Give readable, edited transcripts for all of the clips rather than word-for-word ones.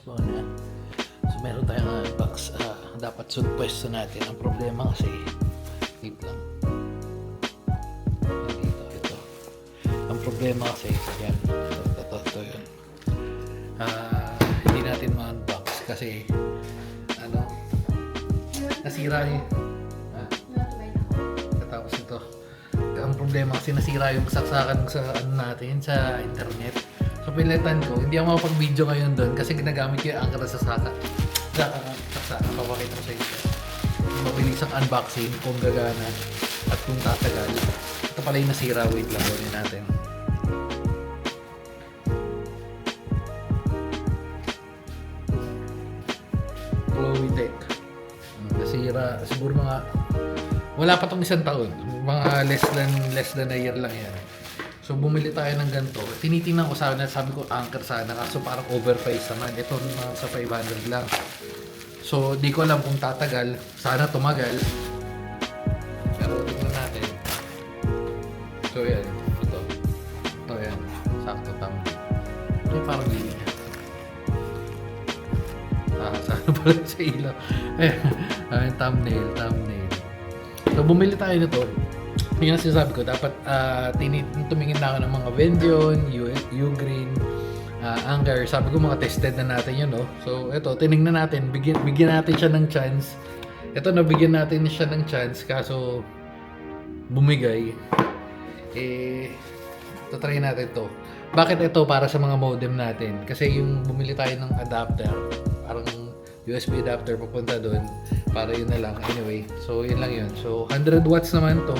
So, so meron tayong box. Dapat suit pwesto natin. Ang problema kasi, wait lang. Ito. Ang problema kasi, yan. Ito yun. Hindi natin ma-unbox kasi, nasira yun. Tapos ito. Ang problema kasi nasira yung saksakan sa natin sa internet. So pilitan ko, hindi ako makapag-video ngayon doon kasi ginagamit ko yung anchor sa saksakan. Papakita ko sa inyo. Mabilis ang unboxing kung gagana at kung tatagal. Ito pala yung nasira. Wait lang, gawin natin. Chloe Tech. Nasira. Siguro mga wala pa tong isang taon. Mga less than a year lang yan. So bumili tayo ng ganito. Tinitingnan ko sana, sabi ko anchor sana. Kaso parang overpriced naman. Ito mga sa 500 lang. So di ko alam kung tatagal. Sana tumagal. Pero tingnan natin. So yan. Ito yan. Sakto tama. Ito yung parang linya. Sana pala sa ilaw. Thumbnail. So bumili tayo nito. Yung sinasabi ko, dapat tumingin na ako ng mga Vendion, Ugreen, Anchor. Sabi ko mga tested na natin yun, no? So ito, tinignan natin, bigyan natin siya ng chance. Ito, nabigyan natin siya ng chance, kaso bumigay. Try natin to. Bakit ito para sa mga modem natin? Kasi yung bumili tayo ng adapter, parang USB adapter papunta doon, para yun na lang. Anyway, so yun lang yun. So 100 watts naman to.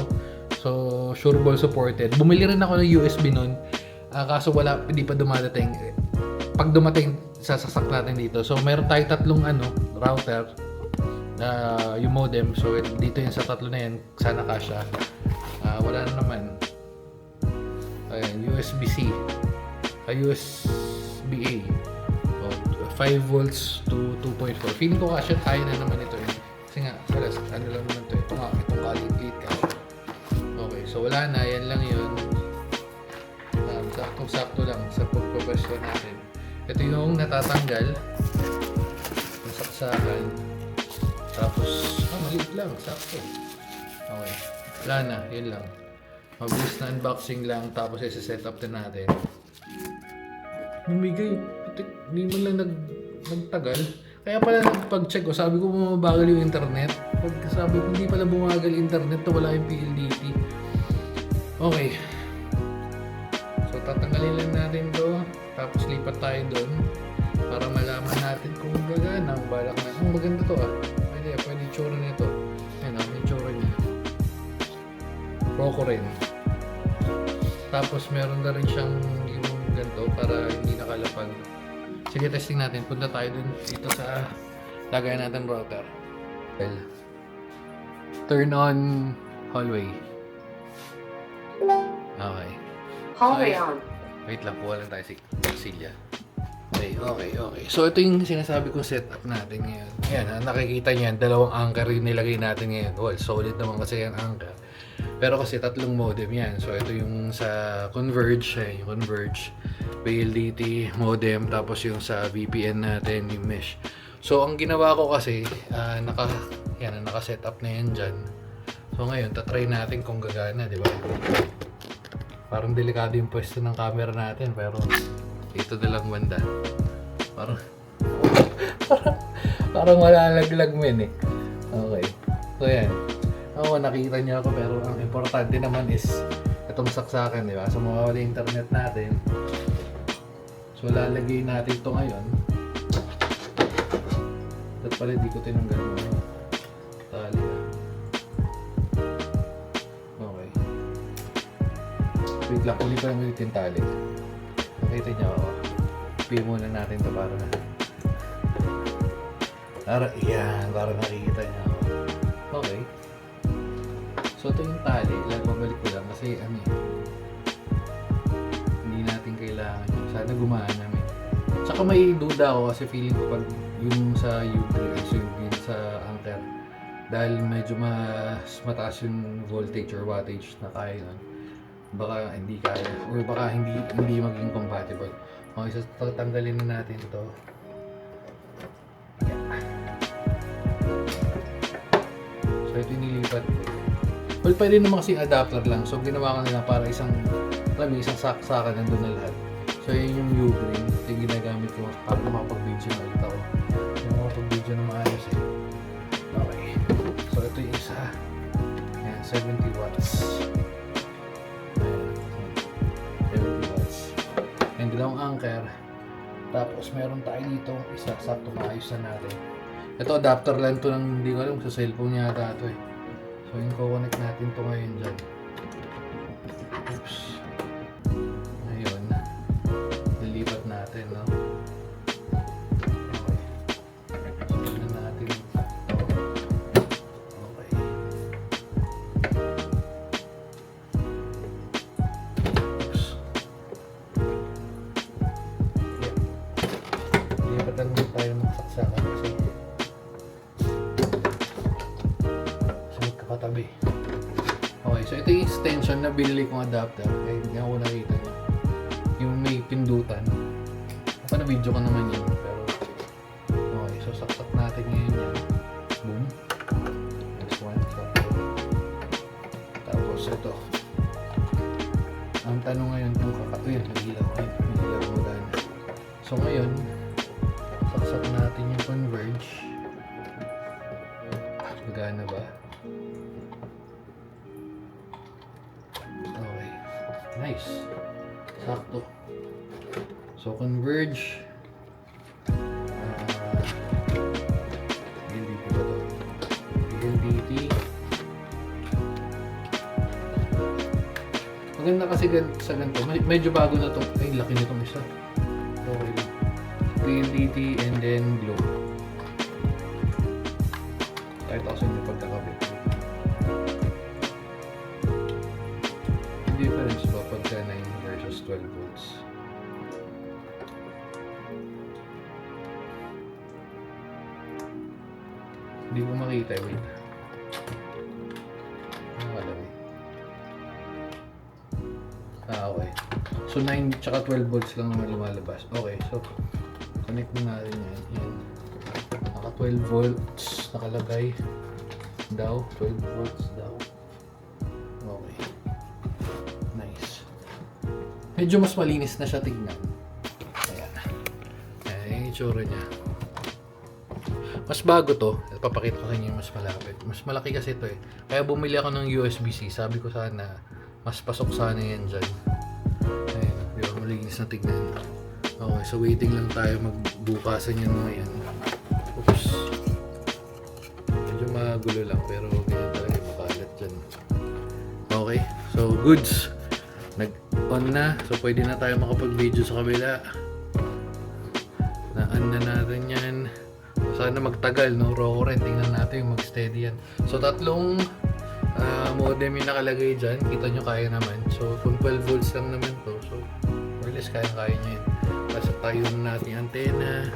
So sure ball supported. Bumili rin ako ng USB nun. Kaso hindi pa dumadating. Pag dumating, sasasak natin dito. So meron tayo tatlong router. Yung modem. So dito yun sa tatlo na yan. Sana kasya. Wala na naman. Ayan, USB-C. USB-A. 5 volts to 2.4. Feeling ko kasya kaya na naman ito eh. Kasi nga, ano lang naman ito. Itong kalit kasya. Okay, so wala na. Yan lang yun. Saktong-sakto lang sa pagpapasyon natin. Ito yung natatanggal. Yung saksakan. Tapos, maliit lang. Sakto. Okay. Wala na. Yun lang. Mabilis na unboxing lang. Tapos, isa-set up na natin. Bumigay. Hindi man lang nagtagal. Kaya pala pag-check ko, sabi ko bumabagal yung internet. Pag sabi ko hindi pala bumagal yung internet, to wala yung PLDT. Okay. So tatanggalin lang natin to. Tapos lipat tayo doon para malaman natin kung gagana. Balak na. Maganda to ah. Pwede tsura nito. Ayun ah, may tsura niya. Roco rin. Tapos meron na rin siyang yung ganito para hindi nakalapag. Sige, testing natin. Punta tayo dun dito sa lagayan natin router. Turn on hallway. Okay. Hallway on. Wait lang, kuha lang tayo si Silya. Okay. So ito yung sinasabi kong setup natin ngayon. Ayan, nakikita niyo yan. Dalawang anchor yung nilagay natin ngayon. Well, solid naman kasi yung anchor. Pero kasi tatlong modem yan. So ito yung sa Converge, yung Converge, PLDT modem, tapos yung sa VPN natin, yung mesh. So ang ginawa ko kasi, naka-set up na yan dyan. So ngayon, tatry natin kung gagana, di ba? Parang delikado yung pwesto ng camera natin, pero dito na lang banda. Parang malalaglag mo yun eh. Okay. So yan. Nakita niyo ako, pero ang importante naman is itong saksakan, di ba? So mawawala yung internet natin. So lalagay natin ito ngayon. Dapat pala di ko tinanggal mo. Tali na. Okay. Wait lang, uli ko lang ulit yung tali. Nakita niyo ako. Peel muna natin ito para nakikita niyo ako. Okay. So ito yung tali, babalik ko lang kasi hindi natin kailangan yun. Sana gumaan namin. Tsaka may duda ako kasi feeling ko pag yung sa Ugreen sa anchor, dahil medyo mas mataas yung voltage or wattage na kaya nun, baka hindi kaya or baka hindi maging compatible. Okay, so tatanggalin na natin ito. So ito inilipat ko. Well, pwede naman kasi adapter lang. So ginawa ko nila para isang saksakan nandun na lahat. So yun yung U-Green. Ito yung ginagamit ko para makapag-video na ulit ako. Yung makapag-video na maayos eh. Okay. So ito yung isa. Ayan, 70 watts. Ayan, 70 watts. Ayan, dalawang anchor. Tapos meron tayo dito, isa sakto maayos na natin. Ito adapter lang to ng hindi ko alam sa cellphone niya ata ito eh. So yung connect natin to ngayon dyan. Oops. Ngayon, nilipat natin, no? Okay. So tignan natin ito. Okay. Oops. Yeah. Lipatan mo tayo magsaksakan kasi katabi. Okay, so ito yung extension na binili kong adapter. Eh, hindi ako nakita niya. Yung may pindutan. Ako na video ko naman yun. Pero, okay, so saksak natin ngayon yan. Boom. Next one. Saksak. Tapos ito. Ang tanong ngayon kung kakatuyin. Nagilaw mo gana. So ngayon, saksak natin yung converge. Magana ba? Okay. Nice. Sakto. So, converge. LDT ba ito? LDT. Maganda kasi sa ganito. Medyo bago na ito. Ay, laki nitong isa. Okay. LDT and then glow. Kahit ako sa inyo pagkakabit. Difference ba pagka 9 versus 12 volts? Hindi ko makita eh. Wait. Nakalami. Okay. So 9 tsaka 12 volts lang naman lumalabas. Okay, so connect mo natin yan. Yan. Naka 12 volts nakalagay daw. 12 volts daw. Okay. Nice. Medyo mas malinis na siya tignan. Ayan. Ayan yung itsura niya. Mas bago to. Papakita ko sa inyo yung mas malapit. Mas malaki kasi ito eh. Kaya bumili ako ng USB-C. Sabi ko sana, mas pasok sana yan dyan. Ayan. Pero malinis na tignan. Okay, so waiting lang tayo magbukasan yan mga yan. Oops. Medyo magulo lang pero ganyan talaga makalat dyan. Okay, so goods. Nag-on na. So pwede na tayo makapag-video sa kabila. Na-on na natin yan. Sana magtagal, no? Raw rent. Tingnan natin yung mag-steady yan. So tatlong modem yung nakalagay dyan. Kita nyo kaya naman. So kung 12 volts lang naman to. So more or less kaya nyo yan. Pasok tayo na natin yung antena.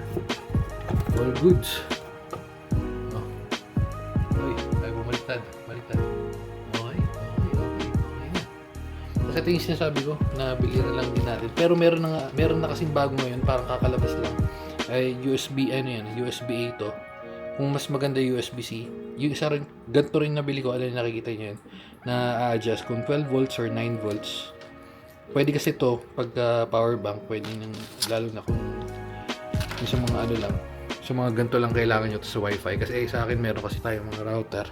All goods. Oh. Uy, tayo bumaliktad. Baliktad. Okay. Kasi ito yung sinasabi ko, nabili na lang din natin. Pero meron na kasing bago ngayon, parang kakalabas lang. Ay USB, ano yan, USB-A to. Kung mas maganda USB-C, yung isa rin, ganito rin nabili ko, ano yung nakikita nyo yun, na adjust kung 12 volts or 9 volts. Pwede kasi to pag power bank, pwede nang, lalo na kung yung sa mga ano lang, sa mga ganito lang kailangan nyo to sa wifi. Kasi sa akin meron kasi tayo mga router,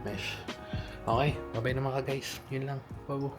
mesh. Okay, babay na mga guys, yun lang. Babo.